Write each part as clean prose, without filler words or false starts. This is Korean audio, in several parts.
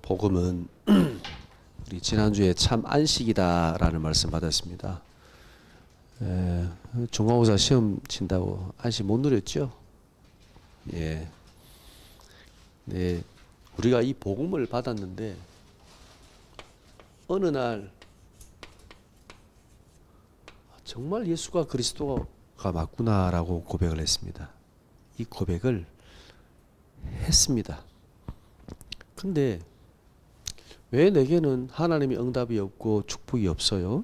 복음은 우리 지난주에 참 안식이다라는 말씀 받았습니다. 중간고사 시험 친다고 안식 못 누렸죠? 예. 네. 우리가 이 복음을 받았는데 어느 날 정말 예수가 그리스도가 맞구나라고 고백을 했습니다. 이 고백을 했습니다. 근데 왜 내게는 하나님의 응답이 없고 축복이 없어요?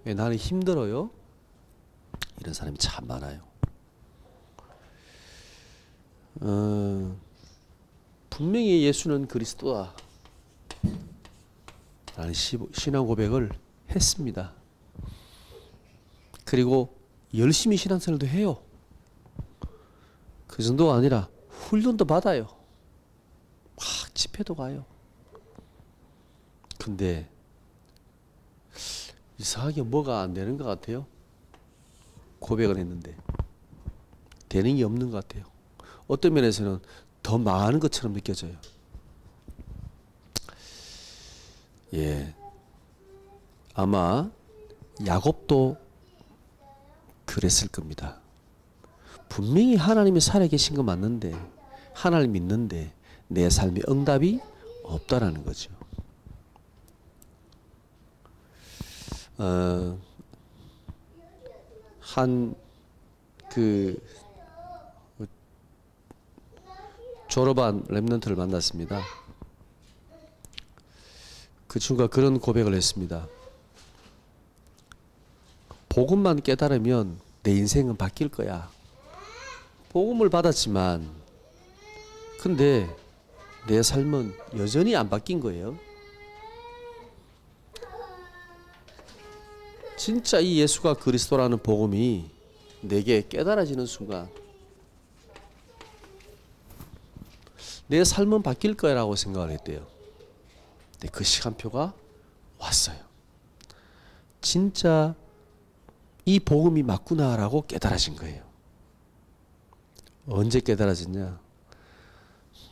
왜 나는 힘들어요? 이런 사람이 참 많아요. 분명히 예수는 그리스도다 라는 신앙 고백을 했습니다. 그리고 열심히 신앙생활도 해요. 그 정도가 아니라 훈련도 받아요. 막 집회도 가요. 근데 이상하게 뭐가 안 되는 것 같아요. 고백을 했는데 되는 게 없는 것 같아요. 어떤 면에서는 더 많은 것처럼 느껴져요. 예, 아마 야곱도 그랬을 겁니다. 분명히 하나님이 살아계신 거 맞는데, 하나님 믿는데 내 삶에 응답이 없다라는 거죠. 졸업한 랩런트를 만났습니다. 그 친구가 그런 고백을 했습니다. 복음만 깨달으면 내 인생은 바뀔 거야. 복음을 받았지만 근데 내 삶은 여전히 안 바뀐 거예요. 진짜 이 예수가 그리스도라는 복음이 내게 깨달아지는 순간 내 삶은 바뀔 거라고 생각을 했대요. 근데 그 시간표가 왔어요. 진짜 이 복음이 맞구나라고 깨달아진 거예요. 언제 깨달아졌냐?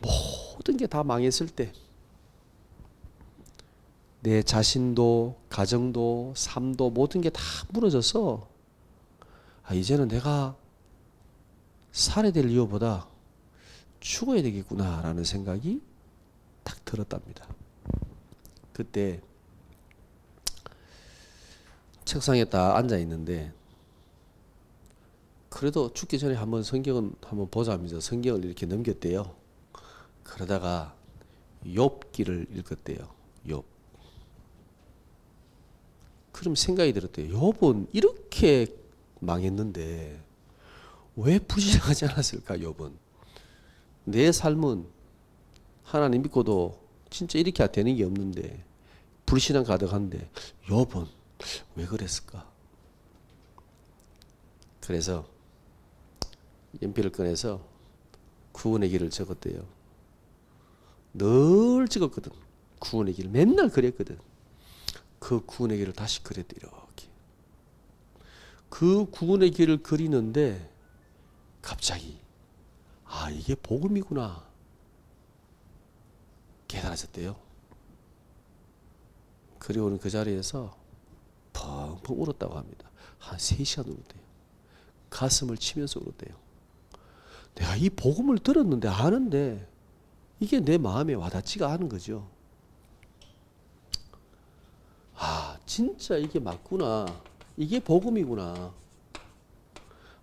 모든 게 다 망했을 때, 내 자신도 가정도 삶도 모든 게 다 무너져서 이제는 내가 살아야 될 이유보다 죽어야 되겠구나라는 생각이 딱 들었답니다. 그때 책상에 딱 앉아 있는데 그래도 죽기 전에 한번 성경은 한번 보자 하면서 성경을 이렇게 넘겼대요. 그러다가 욥기를 읽었대요. 욥. 그럼 생각이 들었대요. 욥은 이렇게 망했는데 왜 불신하지 않았을까? 욥은 내 삶은 하나님 믿고도 진짜 이렇게 되는 게 없는데 불신앙 가득한데 욥은 왜 그랬을까? 그래서 연필을 꺼내서 구원의 길을 적었대요. 늘 적었거든. 구원의 길을 맨날 그렸거든. 그 구원의 길을 다시 그렸대. 이렇게 그 구원의 길을 그리는데 갑자기 이게 복음이구나 깨달아졌대요. 그리고는 그 자리에서 펑펑 울었다고 합니다. 한 3시간 울었대요. 가슴을 치면서 울었대요. 내가 이 복음을 들었는데 아는데 이게 내 마음에 와닿지가 않은 거죠. 진짜 이게 맞구나. 이게 복음이구나.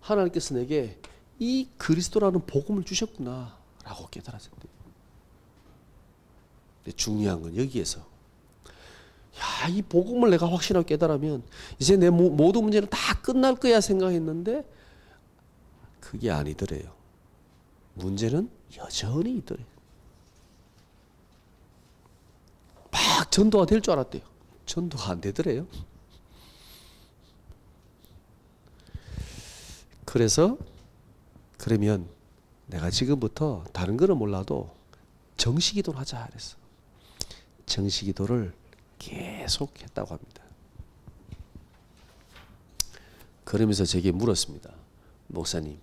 하나님께서 내게 이 그리스도라는 복음을 주셨구나 라고 깨달아졌대요. 근데 중요한 건 여기에서 이 복음을 내가 확실하게 깨달으면 이제 내 모든 문제는 다 끝날 거야 생각했는데 그게 아니더래요. 문제는 여전히 있더래요. 막 전도가 될 줄 알았대요. 전도가 안 되더래요. 그래서 그러면 내가 지금부터 다른 거는 몰라도 정식기도를 하자 그랬어. 정식기도를 계속 했다고 합니다. 그러면서 제게 물었습니다. 목사님,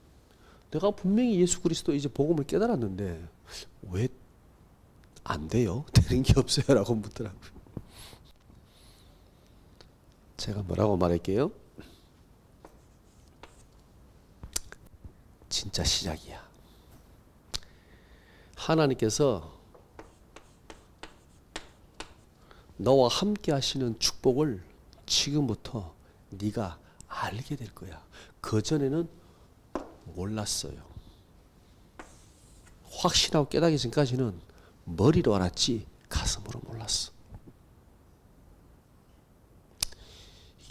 내가 분명히 예수 그리스도 이제 복음을 깨달았는데 왜 안 돼요. 되는 게 없어요. 라고 묻더라고요. 제가 뭐라고 말할게요? 진짜 시작이야. 하나님께서 너와 함께 하시는 축복을 지금부터 네가 알게 될 거야. 그전에는 몰랐어요. 확신하고 깨닫기 전까지는 머리로 알았지 가슴으로 몰랐어.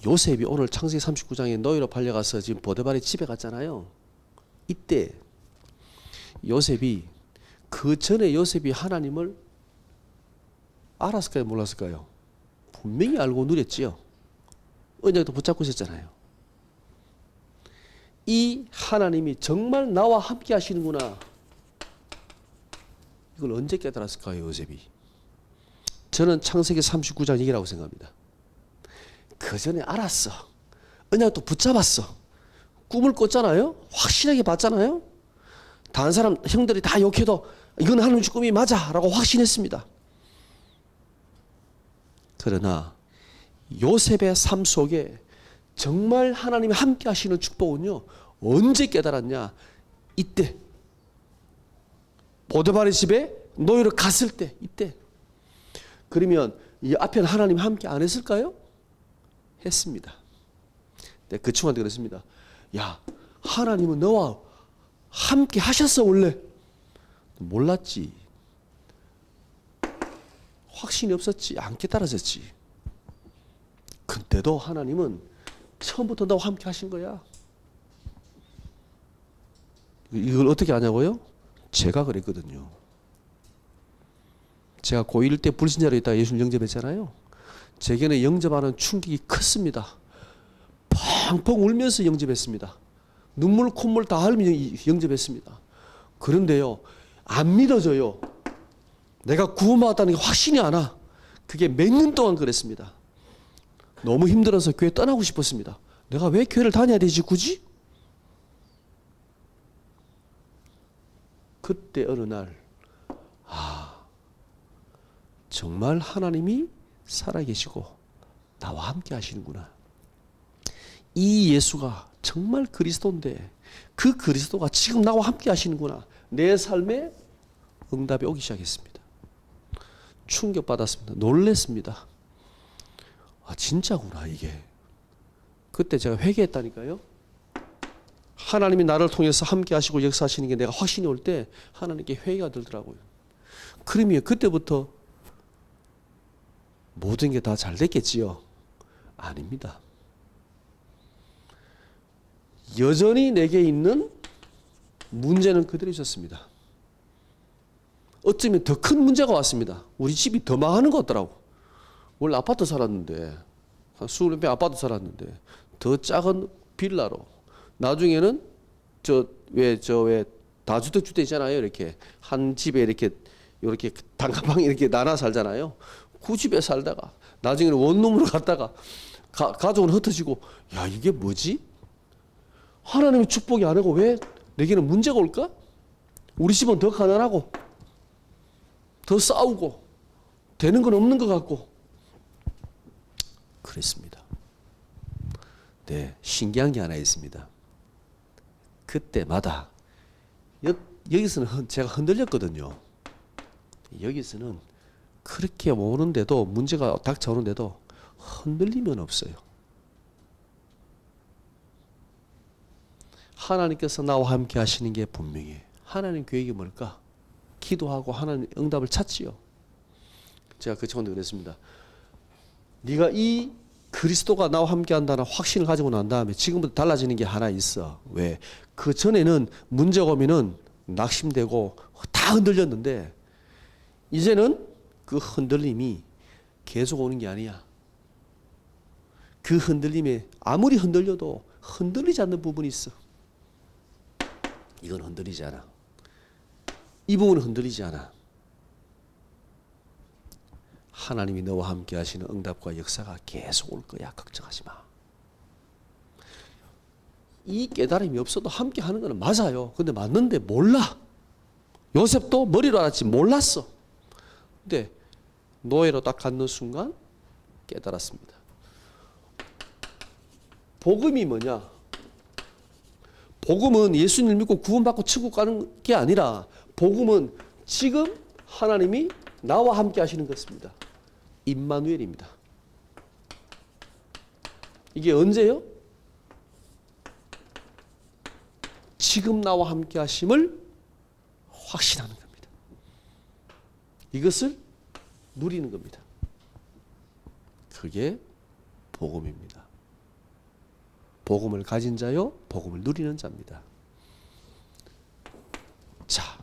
요셉이 오늘 창세기 39장에 노예로 팔려가서 지금 보디발의 집에 갔잖아요. 이때 요셉이 그 전에 요셉이 하나님을 알았을까요? 몰랐을까요? 분명히 알고 누렸지요. 언약도 붙잡고 있었잖아요. 이 하나님이 정말 나와 함께 하시는구나. 이걸 언제 깨달았을까요? 요셉이. 저는 창세기 39장 얘기라고 생각합니다. 그 전에 알았어. 언약도 붙잡았어. 꿈을 꿨잖아요. 확실하게 봤잖아요. 다른 사람 형들이 다 욕해도 이건 하나님 꿈이 맞아 라고 확신했습니다. 그러나 요셉의 삶 속에 정말 하나님이 함께 하시는 축복은요, 언제 깨달았냐? 이때 보디발의 집에 노예로 갔을 때, 이때. 그러면 이 앞에는 하나님 함께 안 했을까요? 했습니다. 네, 그 친구한테 그랬습니다. 야, 하나님은 너와 함께 하셨어 원래. 몰랐지. 확신이 없었지. 안 깨달았었지. 근데도 하나님은 처음부터 너와 함께 하신 거야. 이걸 어떻게 아냐고요? 제가 그랬거든요. 제가 고1 때 불신자로 있다가 예수를 영접했잖아요. 제게는 영접하는 충격이 컸습니다. 펑펑 울면서 영접했습니다. 눈물 콧물 다 흘리며 영접했습니다. 그런데요, 안 믿어져요. 내가 구원받았다는 게 확신이 안 와. 그게 몇 년 동안 그랬습니다. 너무 힘들어서 교회 떠나고 싶었습니다. 내가 왜 교회를 다녀야 되지 굳이? 그때 어느 날 정말 하나님이 살아계시고 나와 함께 하시는구나. 이 예수가 정말 그리스도인데 그 그리스도가 지금 나와 함께 하시는구나. 내 삶에 응답이 오기 시작했습니다. 충격받았습니다. 놀랬습니다. 진짜구나 이게. 그때 제가 회개했다니까요. 하나님이 나를 통해서 함께 하시고 역사하시는 게 내가 확신이 올 때 하나님께 회개가 들더라고요. 그러면 그때부터 모든 게 다 잘 됐겠지요? 아닙니다. 여전히 내게 있는 문제는 그대로 있었습니다. 어쩌면 더 큰 문제가 왔습니다. 우리 집이 더 망하는 것 같더라고. 원래 아파트 살았는데, 한 20몇 아파트 살았는데, 더 작은 빌라로. 나중에는 왜 다주택 주택 있잖아요. 이렇게 한 집에 이렇게 단칸방에 이렇게 나눠 살잖아요. 그 집에 살다가 나중에는 원룸으로 갔다가 가족은 흩어지고, 야 이게 뭐지? 하나님의 축복이 안 오고 왜 내게는 문제가 올까? 우리 집은 더 가난하고 더 싸우고 되는 건 없는 것 같고 그랬습니다. 네, 신기한 게 하나 있습니다. 그때마다 여기서는 제가 흔들렸거든요. 여기서는 그렇게 오는데도 문제가 닥쳐오는데도 흔들리면 없어요. 하나님께서 나와 함께 하시는 게 분명해. 하나님 계획이 뭘까? 기도하고 하나님 응답을 찾지요. 제가 그 친구한테 그랬습니다. 네가 이 그리스도가 나와 함께 한다는 확신을 가지고 난 다음에 지금부터 달라지는 게 하나 있어. 왜? 그 전에는 문제가 오면은 낙심되고 다 흔들렸는데 이제는 그 흔들림이 계속 오는 게 아니야. 그 흔들림에 아무리 흔들려도 흔들리지 않는 부분이 있어. 이건 흔들리지 않아. 이 부분은 흔들리지 않아. 하나님이 너와 함께 하시는 응답과 역사가 계속 올 거야. 걱정하지 마. 이 깨달음이 없어도 함께 하는 건 맞아요. 근데 맞는데 몰라. 요셉도 머리로 알았지 몰랐어. 근데 노예로 딱 갖는 순간 깨달았습니다. 복음이 뭐냐? 복음은 예수님을 믿고 구원받고 천국 가는 게 아니라 복음은 지금 하나님이 나와 함께 하시는 것입니다. 임마누엘입니다. 이게 언제요? 지금 나와 함께 하심을 확신하는 겁니다. 이것을 누리는 겁니다. 그게 복음입니다. 복음을 가진 자요, 복음을 누리는 자입니다. 자,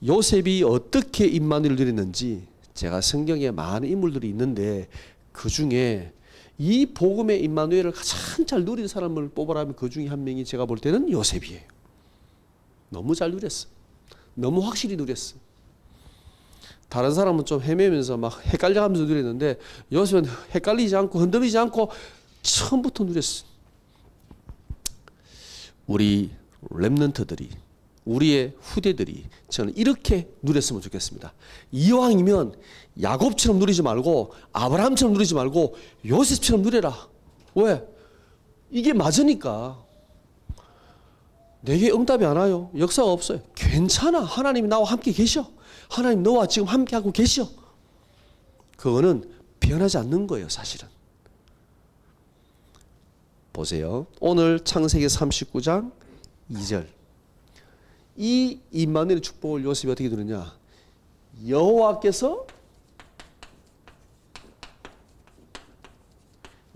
요셉이 어떻게 임마누엘을 누렸는지 제가 성경에 많은 인물들이 있는데 그 중에 이 복음의 임마누엘을 가장 잘 누린 사람을 뽑으라면 그 중에 한 명이 제가 볼 때는 요셉이에요. 너무 잘 누렸어. 너무 확실히 누렸어. 다른 사람은 좀 헤매면서 막 헷갈려가면서 누렸는데 요셉은 헷갈리지 않고 흔들리지 않고 처음부터 누렸어. 우리 렘넌트들이, 우리의 후대들이 저는 이렇게 누렸으면 좋겠습니다. 이왕이면 야곱처럼 누리지 말고 아브라함처럼 누리지 말고 요셉처럼 누려라. 왜? 이게 맞으니까. 내게 응답이 안 와요. 역사가 없어요. 괜찮아. 하나님이 나와 함께 계셔. 하나님 너와 지금 함께하고 계셔. 그거는 변하지 않는 거예요, 사실은. 보세요. 오늘 창세기 39장 2절. 이 임마누엘의 축복을 요셉이 어떻게 누리냐? 여호와께서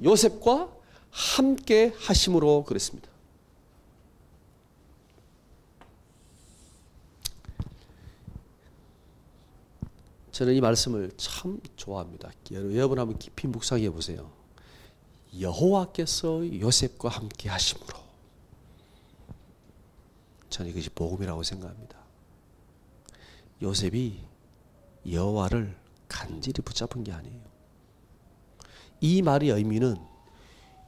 요셉과 함께 하심으로 그랬습니다. 저는 이 말씀을 참 좋아합니다. 여러분 한번 깊이 묵상해 보세요. 여호와께서 요셉과 함께 하심으로. 저는 이것이 복음이라고 생각합니다. 요셉이 여호와를 간절히 붙잡은 게 아니에요. 이 말의 의미는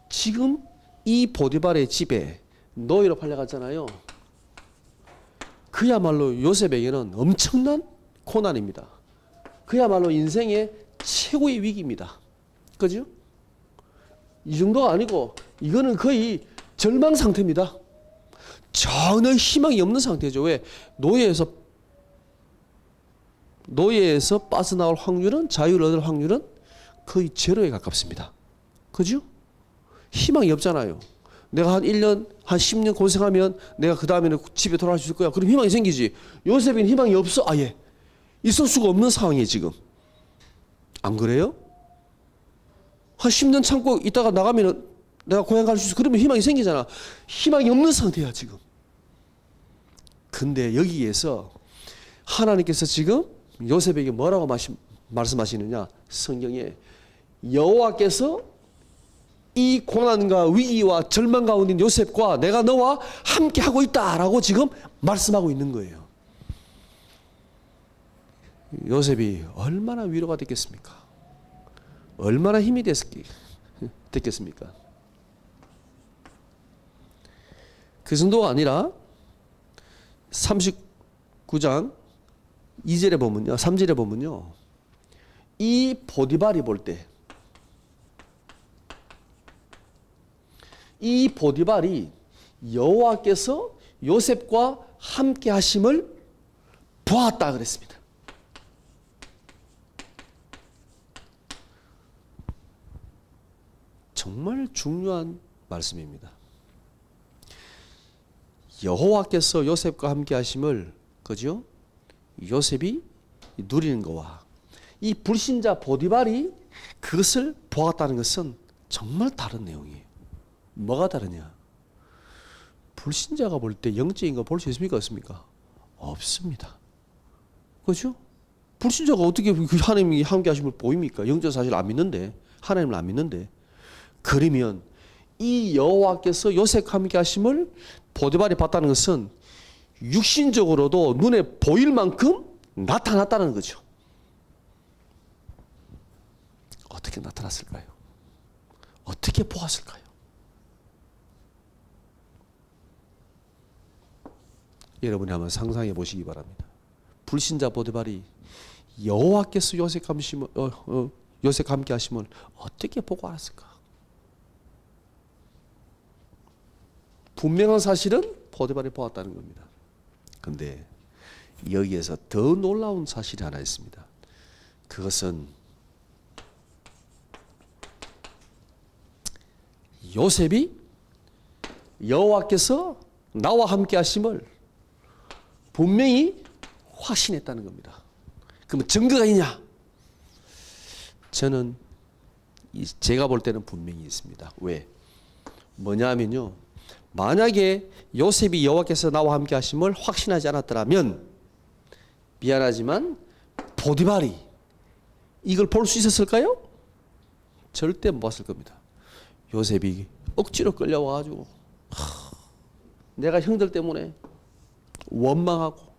지금 이 보디발의 집에 노예로 팔려갔잖아요. 그야말로 요셉에게는 엄청난 고난입니다. 그야말로 인생의 최고의 위기입니다. 그죠? 이 정도가 아니고 이거는 거의 절망 상태입니다. 전혀 희망이 없는 상태죠. 왜? 노예에서 빠져나올 확률은, 자유를 얻을 확률은 거의 제로에 가깝습니다. 그죠? 희망이 없잖아요. 내가 한 1년, 한 10년 고생하면 내가 그 다음에는 집에 돌아갈 수 있을 거야. 그럼 희망이 생기지. 요셉은 희망이 없어. 아예. 있을 수가 없는 상황이에요, 지금. 안 그래요? 한 10년 참고 있다가 나가면 내가 고향 갈 수 있어. 그러면 희망이 생기잖아. 희망이 없는 상태야, 지금. 근데 여기에서 하나님께서 지금 요셉에게 뭐라고 말씀하시느냐? 성경에 여호와께서 이 고난과 위기와 절망 가운데 요셉과 내가 너와 함께 하고 있다라고 지금 말씀하고 있는 거예요. 요셉이 얼마나 위로가 됐겠습니까? 얼마나 힘이 됐겠습니까? 그 정도가 아니라 39장 2절에 보면요, 3절에 보면요, 이 보디발이 볼 때, 이 보디발이 여호와께서 요셉과 함께 하심을 보았다 그랬습니다. 정말 중요한 말씀입니다. 여호와께서 요셉과 함께 하심을, 그죠? 요셉이 누리는 거와 이 불신자 보디발이 그것을 보았다는 것은 정말 다른 내용이에요. 뭐가 다르냐? 불신자가 볼 때 영적인 거 볼 수 있습니까? 없습니까? 없습니다. 그죠? 불신자가 어떻게 하나님이 함께 하심을 보입니까? 영적 사실 안 믿는데, 하나님을 안 믿는데. 그러면 이 여호와께서 요셉과 함께 하심을 보디발이 봤다는 것은 육신적으로도 눈에 보일 만큼 나타났다는 거죠. 어떻게 나타났을까요? 어떻게 보았을까요? 여러분이 한번 상상해 보시기 바랍니다. 불신자 보디발이 여호와께서 요셉과 함께 하심을 어떻게 보고 알았을까? 분명한 사실은 포티발이 보았다는 겁니다. 근데 여기에서 더 놀라운 사실이 하나 있습니다. 그것은 요셉이 여호와께서 나와 함께 하심을 분명히 확신했다는 겁니다. 그러면 증거가 있냐? 저는 제가 볼 때는 분명히 있습니다. 왜? 뭐냐면요, 만약에 요셉이 여호와께서 나와 함께 하심을 확신하지 않았더라면 미안하지만 포티발이 이걸 볼 수 있었을까요? 절대 못 봤을 겁니다. 요셉이 억지로 끌려와가지고 내가 형들 때문에 원망하고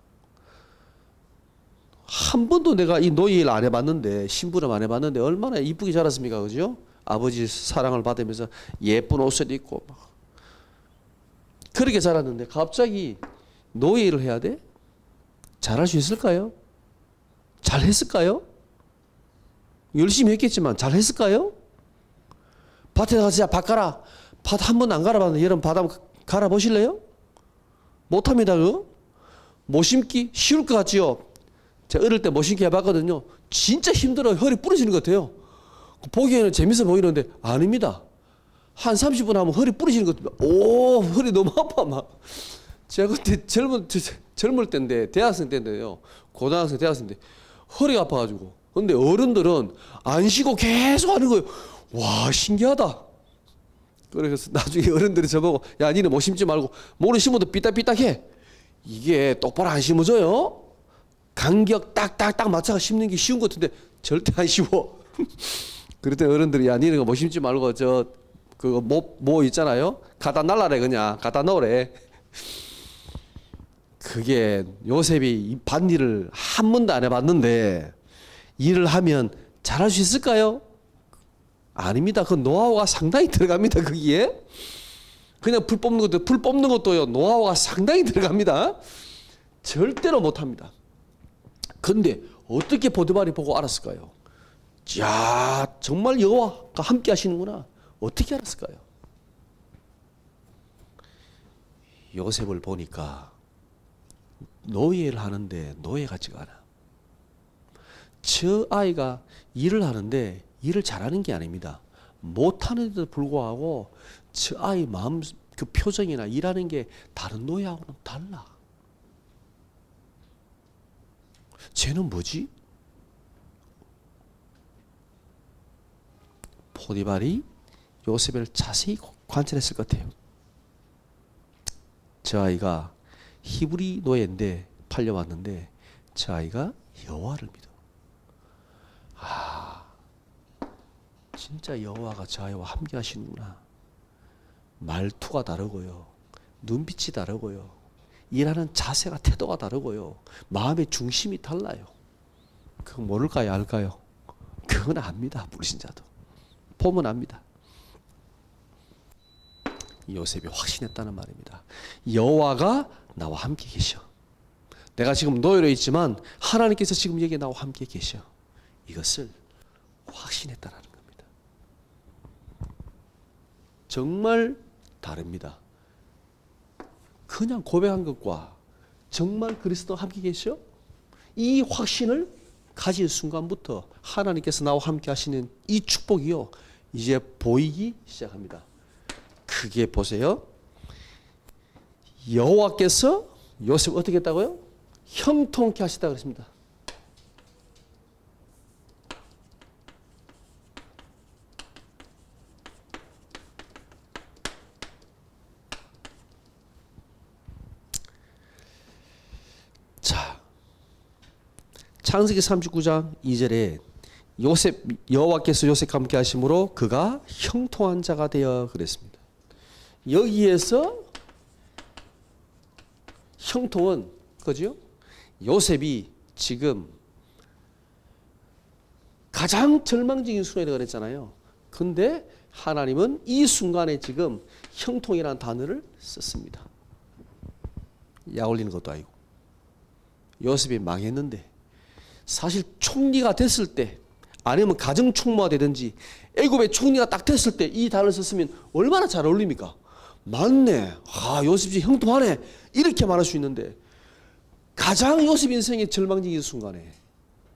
한 번도 내가 이 노예일 안 해봤는데, 심부름 안 해봤는데 얼마나 이쁘게 자랐습니까, 그죠? 아버지 사랑을 받으면서 예쁜 옷을 입고 막 그렇게 자랐는데 갑자기 노예일을 해야 돼? 잘할 수 있을까요? 잘했을까요? 열심히 했겠지만 잘했을까요? 밭에 가서 밭 갈아. 밭 한 번도 안 갈아봤는데 여러분 밭 한번 갈아보실래요? 못합니다. 그거 못 심기 쉬울 것 같지요? 제가 어릴 때 못 심기 해봤거든요. 진짜 힘들어요. 허리 부러지는 것 같아요. 보기에는 재밌어 보이는데 아닙니다. 한 30분 하면 허리 부러지는 것 같아요. 오, 허리 너무 아파 막. 제가 그때 젊을 때인데, 대학생 때인데요, 고등학생 대학생 때 허리가 아파가지고. 근데 어른들은 안 쉬고 계속 하는 거예요. 와, 신기하다. 그래서 나중에 어른들이 저보고, 야, 니는 못 심지 말고 모래 심어도 삐딱삐딱해. 이게 똑바로 안 심어져요. 간격 딱딱딱 맞춰서 심는 게 쉬운 것 같은데 절대 안 쉬워. 그랬더니 어른들이, 야, 니는 못 심지 말고 그거 뭐 있잖아요. 갖다 날라래. 그냥 갖다 넣으래. 그게 요셉이 이 밭일을 한 번도 안 해봤는데 일을 하면 잘할 수 있을까요? 아닙니다. 그 노하우가 상당히 들어갑니다. 거기에 그냥 불 뽑는 것도요, 노하우가 상당히 들어갑니다. 절대로 못합니다. 근데 어떻게 포티발이 보고 알았을까요? 야, 정말 여호와가 함께 하시는구나. 어떻게 알았을까요? 요셉을 보니까 노예를 하는데 노예 같지가 않아. 저 아이가 일을 하는데 일을 잘하는 게 아닙니다. 못하는데도 불구하고 저 아이 마음 그 표정이나 일하는 게 다른 노예하고는 달라. 쟤는 뭐지? 포티발이 요셉을 자세히 관찰했을 것 같아요. 저 아이가 히브리 노예인데 팔려왔는데 저 아이가 여호와를 믿어. 아, 진짜 여호와가 저 아이와 함께 하시는구나. 말투가 다르고요, 눈빛이 다르고요, 일하는 자세가, 태도가 다르고요, 마음의 중심이 달라요. 그거 모를까요? 알까요? 그건 압니다. 불신자도 보면 압니다. 요셉이 확신했다는 말입니다. 여호와가 나와 함께 계셔. 내가 지금 노예로 있지만 하나님께서 지금 여기 나와 함께 계셔. 이것을 확신했다는 겁니다. 정말 다릅니다. 그냥 고백한 것과 정말 그리스도와 함께 계셔? 이 확신을 가진 순간부터 하나님께서 나와 함께 하시는 이 축복이요, 이제 보이기 시작합니다. 크게 보세요. 여호와께서 요셉 어떻게 했다고요? 형통케 하시다 그랬습니다. 자, 창세기 39장 2절에 여호와께서 요셉과 함께 하심으로 그가 형통한 자가 되어 그랬습니다. 여기에서 형통은 그죠? 요셉이 지금 가장 절망적인 순간이라고 그랬잖아요. 근데 하나님은 이 순간에 지금 형통이라는 단어를 썼습니다. 약 올리는 것도 아니고. 요셉이 망했는데 사실 총리가 됐을 때 아니면 가정 총무가 되든지 애굽의 총리가 딱 됐을 때 이 단어를 썼으면 얼마나 잘 어울립니까? 맞네. 아, 요셉이 형통하네. 이렇게 말할 수 있는데 가장 요셉 인생의 절망적인 순간에,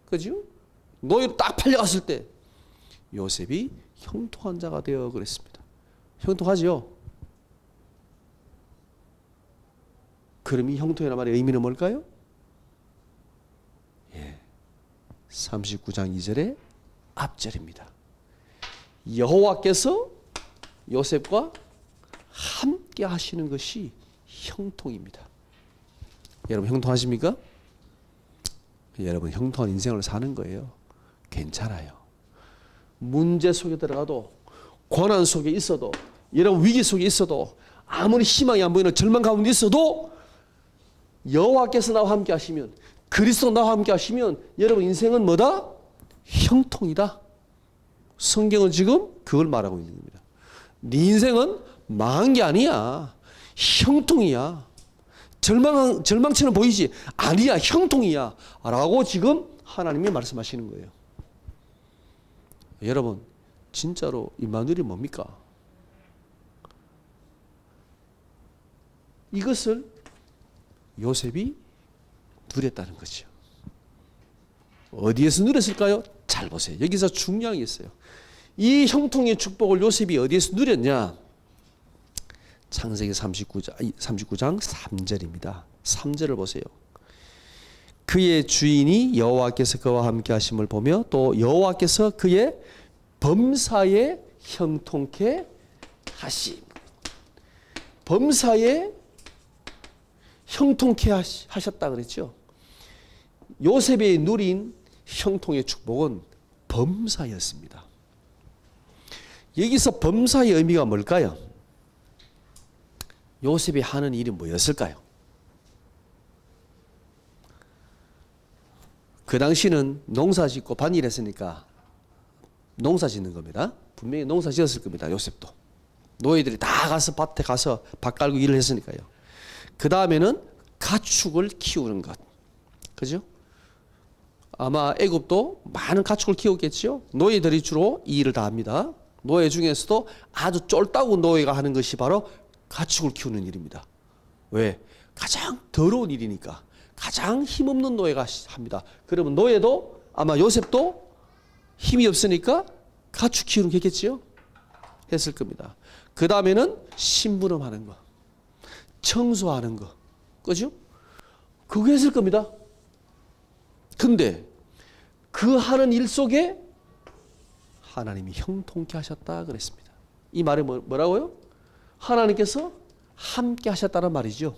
그죠? 노예로 딱 팔려갔을 때 요셉이 형통한 자가 되어 그랬습니다. 형통하죠? 그럼 이 형통이라는 말의 의미는 뭘까요? 39장 2절의 앞절입니다. 여호와께서 요셉과 함께 하시는 것이 형통입니다. 여러분 형통하십니까? 여러분 형통한 인생을 사는 거예요. 괜찮아요. 문제 속에 들어가도, 고난 속에 있어도, 여러분 위기 속에 있어도, 아무리 희망이 안 보이는 절망 가운데 있어도 여호와께서 나와 함께 하시면, 그리스도 나와 함께 하시면 여러분 인생은 뭐다? 형통이다. 성경은 지금 그걸 말하고 있는 겁니다. 네 인생은 망한 게 아니야. 형통이야. 절망처럼 보이지? 아니야. 형통이야. 라고 지금 하나님이 말씀하시는 거예요. 여러분 진짜로 임마누엘이 뭡니까? 이것을 요셉이 누렸다는 거죠. 어디에서 누렸을까요? 잘 보세요. 여기서 중요한 게 있어요. 이 형통의 축복을 요셉이 어디에서 누렸냐? 창세기 39장 3절입니다. 3절을 보세요. 그의 주인이 여호와께서 그와 함께 하심을 보며 또 여호와께서 그의 범사에 형통케 하심. 범사에 형통케 하셨다 그랬죠. 요셉이 누린 형통의 축복은 범사였습니다. 여기서 범사의 의미가 뭘까요? 요셉이 하는 일이 뭐였을까요? 그 당시는 농사 짓고 반일했으니까 농사 짓는 겁니다. 분명히 농사 지었을 겁니다. 요셉도. 노예들이 다 가서 밭에 가서 밭 갈고 일을 했으니까요. 그 다음에는 가축을 키우는 것. 그죠? 아마 애굽도 많은 가축을 키웠겠죠. 노예들이 주로 이 일을 다 합니다. 노예 중에서도 아주 쫄따구 노예가 하는 것이 바로 가축을 키우는 일입니다. 왜? 가장 더러운 일이니까. 가장 힘없는 노예가 합니다. 그러면 노예도 아마 요셉도 힘이 없으니까 가축 키우는 게 했겠지요? 했을 겁니다. 그 다음에는 심부름하는 거, 청소하는 거, 그죠? 그거 했을 겁니다. 근데 그 하는 일 속에 하나님이 형통케 하셨다 그랬습니다. 이 말이 뭐라고요? 하나님께서 함께 하셨다는 말이죠.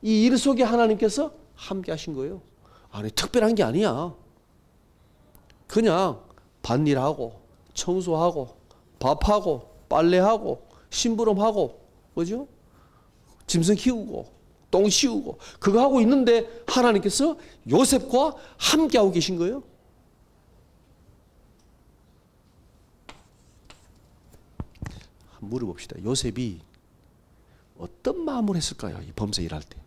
이 일 속에 하나님께서 함께 하신 거예요. 아니 특별한 게 아니야. 그냥 밭일하고 청소하고 밥하고 빨래하고 심부름하고 그죠? 짐승 키우고 똥 씌우고 그거 하고 있는데 하나님께서 요셉과 함께하고 계신 거예요. 한번 물어봅시다. 요셉이 어떤 마음을 했을까요? 이 범죄 일할 때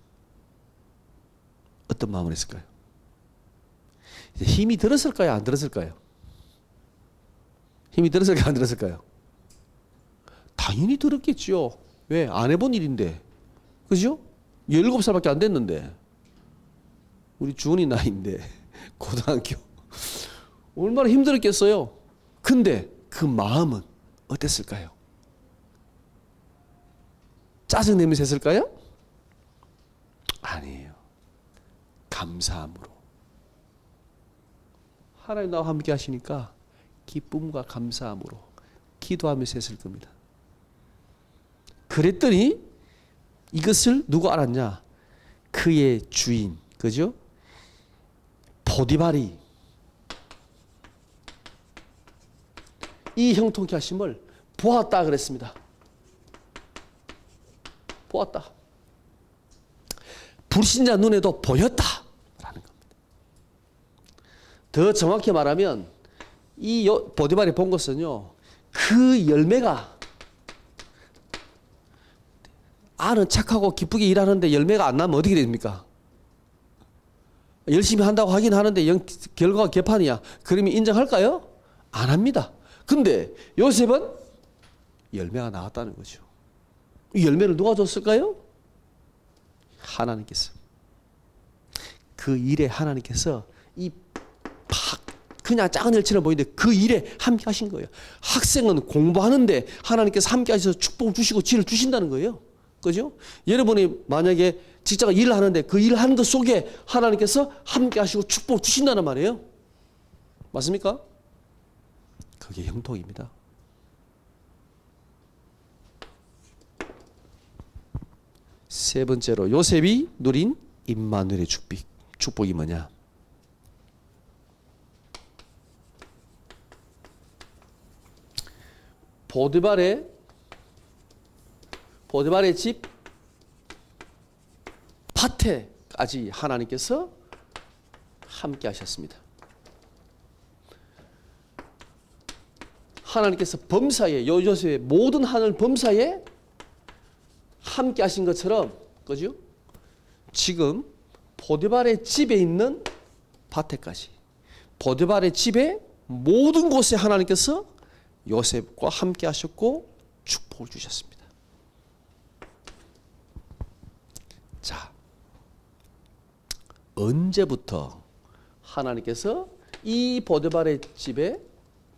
어떤 마음을 했을까요? 이제 힘이 들었을까요? 안 들었을까요? 힘이 들었을까요? 안 들었을까요? 당연히 들었겠죠. 왜? 안 해본 일인데. 그죠? 17살밖에 안 됐는데. 우리 주은이 나이인데. 고등학교. 얼마나 힘들었겠어요. 근데 그 마음은 어땠을까요? 짜증내면서 했을까요? 아니에요. 감사함으로. 하나님 나와 함께 하시니까 기쁨과 감사함으로 기도하면서 했을 겁니다. 그랬더니 이것을 누가 알았냐? 그의 주인, 그죠? 보디발이 이 형통케 하심을 보았다 그랬습니다. 보았다. 불신자 눈에도 보였다라는 겁니다. 더 정확히 말하면 이 보디발이 본 것은요, 그 열매가 알은 착하고 기쁘게 일하는데 열매가 안 나면 어떻게 됩니까? 열심히 한다고 하긴 하는데 결과가 개판이야. 그러면 인정할까요? 안 합니다. 근데 요셉은 열매가 나왔다는 거죠. 이 열매를 누가 줬을까요? 하나님께서. 그 일에 하나님께서 그냥 작은 일처럼 보이는데 그 일에 함께 하신 거예요. 학생은 공부하는데 하나님께서 함께 하셔서 축복을 주시고 지혜를 주신다는 거예요. 그죠? 여러분이 만약에 직장에 일을 하는데 그 일을 하는 것 속에 하나님께서 함께 하시고 축복을 주신다는 말이에요. 맞습니까? 그게 형통입니다. 세 번째로 요셉이 누린 임마누엘의 축복이 뭐냐? 보디발의 집 밭에까지 하나님께서 함께 하셨습니다. 하나님께서 범사에 요셉의 모든 하늘 범사에 함께 하신 것처럼, 그죠? 지금 보디발의 집에 있는 밭에까지, 보디발의 집의 모든 곳에 하나님께서 요셉과 함께 하셨고 축복을 주셨습니다. 자, 언제부터 하나님께서 이 보디발의 집에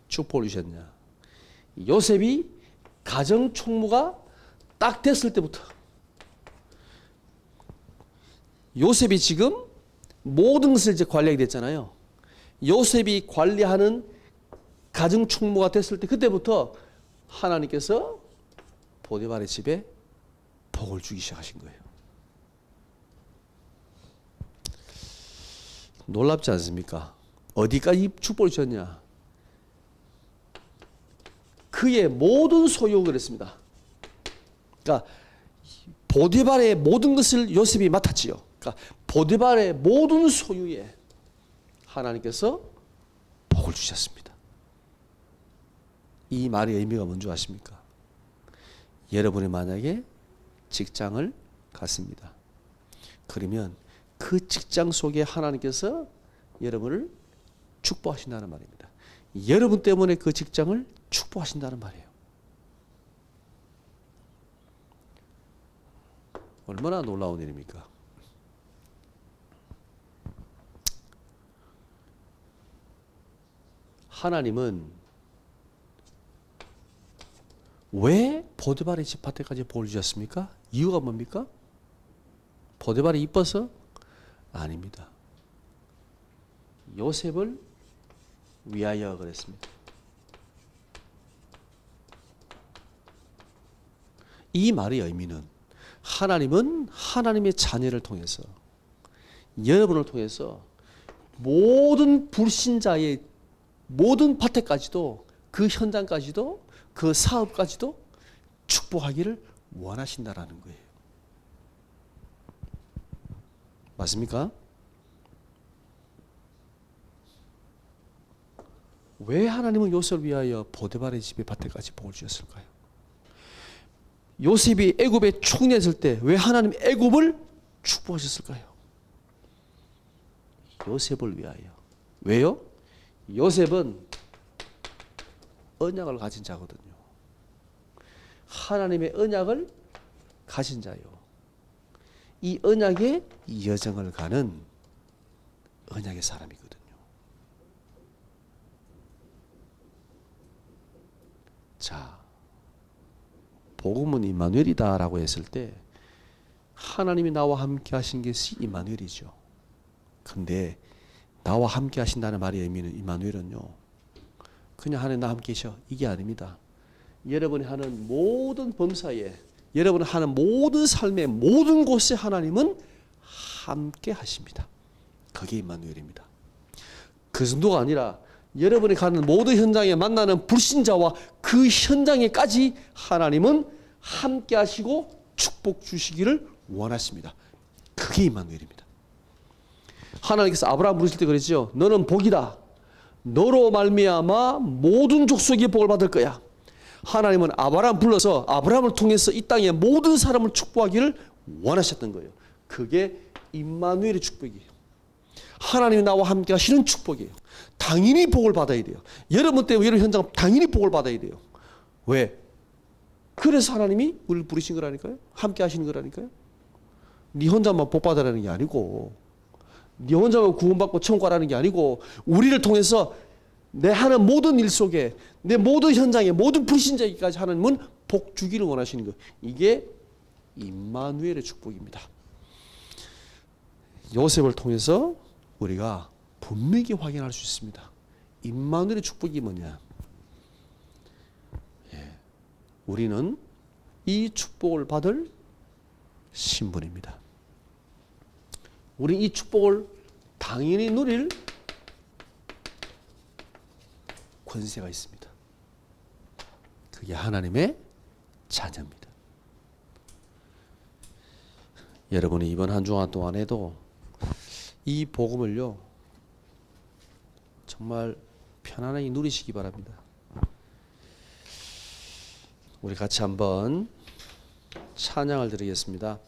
축복을 주셨냐? 요셉이 가정 총무가 딱 됐을 때부터. 요셉이 지금 모든 것을 이제 관리하게 됐잖아요. 요셉이 관리하는 가정 총무가 됐을 때 그때부터 하나님께서 보디발의 집에 복을 주기 시작하신 거예요. 놀랍지 않습니까? 어디까지 축복을 주셨냐? 그의 모든 소유 그랬습니다. 그러니까 보디발의 모든 것을 요셉이 맡았지요. 그러니까 보디발의 모든 소유에 하나님께서 복을 주셨습니다. 이 말의 의미가 뭔지 아십니까? 여러분이 만약에 직장을 갔습니다. 그러면 그 직장 속에 하나님께서 여러분을 축복하신다는 말입니다. 여러분 때문에 그 직장을 축복하신다는 말이에요. 얼마나 놀라운 일입니까? 하나님은 왜 보디발의 집 밭에까지 복을 주셨습니까? 이유가 뭡니까? 보디발이 이뻐서? 아닙니다. 요셉을 위하여 그랬습니다. 이 말의 의미는 하나님은 하나님의 자녀를 통해서, 여러분을 통해서 모든 불신자의 모든 밭에까지도, 그 현장까지도, 그 사업까지도 축복하기를 원하신다라는 거예요. 맞습니까? 왜 하나님은 요셉을 위하여 보디발의 집의 밭에까지 복을 주셨을까요? 요셉이 애굽에 총리했을 때 왜 하나님 애굽을 축복하셨을까요? 요셉을 위하여. 왜요? 요셉은 언약을 가진 자거든요. 하나님의 언약을 가진 자요. 이 언약의 여정을 가는 언약의 사람이거든요. 자, 복음은 임마누엘이다라고 했을 때 하나님이 나와 함께 하신 것이 임마누엘이죠. 근데 나와 함께 하신다는 말의 의미는 임마누엘은요, 그냥 하나님 나와 함께 계셔, 이게 아닙니다. 여러분이 하는 모든 범사에, 여러분이 하는 모든 삶의 모든 곳에 하나님은 함께 하십니다. 그게 임마누엘입니다. 그 정도가 아니라 여러분이 가는 모든 현장에 만나는 불신자와 그 현장에까지 하나님은 함께 하시고 축복 주시기를 원하십니다. 그게 임마누엘입니다. 하나님께서 아브라함 부르실 때 그랬죠. 너는 복이다. 너로 말미암아 모든 족속이 복을 받을 거야. 하나님은 아브라함 불러서 아브라함을 통해서 이 땅의 모든 사람을 축복하기를 원하셨던 거예요. 그게 임마누엘의 축복이에요. 하나님이 나와 함께 하시는 축복이에요. 당연히 복을 받아야 돼요. 여러분 때문에 여러분 현장 당연히 복을 받아야 돼요. 왜? 그래서 하나님이 우리를 부르신 거라니까요. 함께 하시는 거라니까요. 네 혼자만 복 받으라는 게 아니고, 네 혼자만 구원받고 천국 가라는 게 아니고, 우리를 통해서 내 하는 모든 일 속에, 내 모든 현장에, 모든 불신자에게까지 하나님은 복 주기를 원하시는 거. 이게 임마누엘의 축복입니다. 요셉을 통해서 우리가 분명히 확인할 수 있습니다. 임마누엘의 축복이 뭐냐? 우리는 이 축복을 받을 신분입니다. 우리는 이 축복을 당연히 누릴 권세가 있습니다. 그게 하나님의 자녀입니다. 여러분이 이번 한 주간 동안에도 이 복음을요, 정말 편안하게 누리시기 바랍니다. 우리 같이 한번 찬양을 드리겠습니다.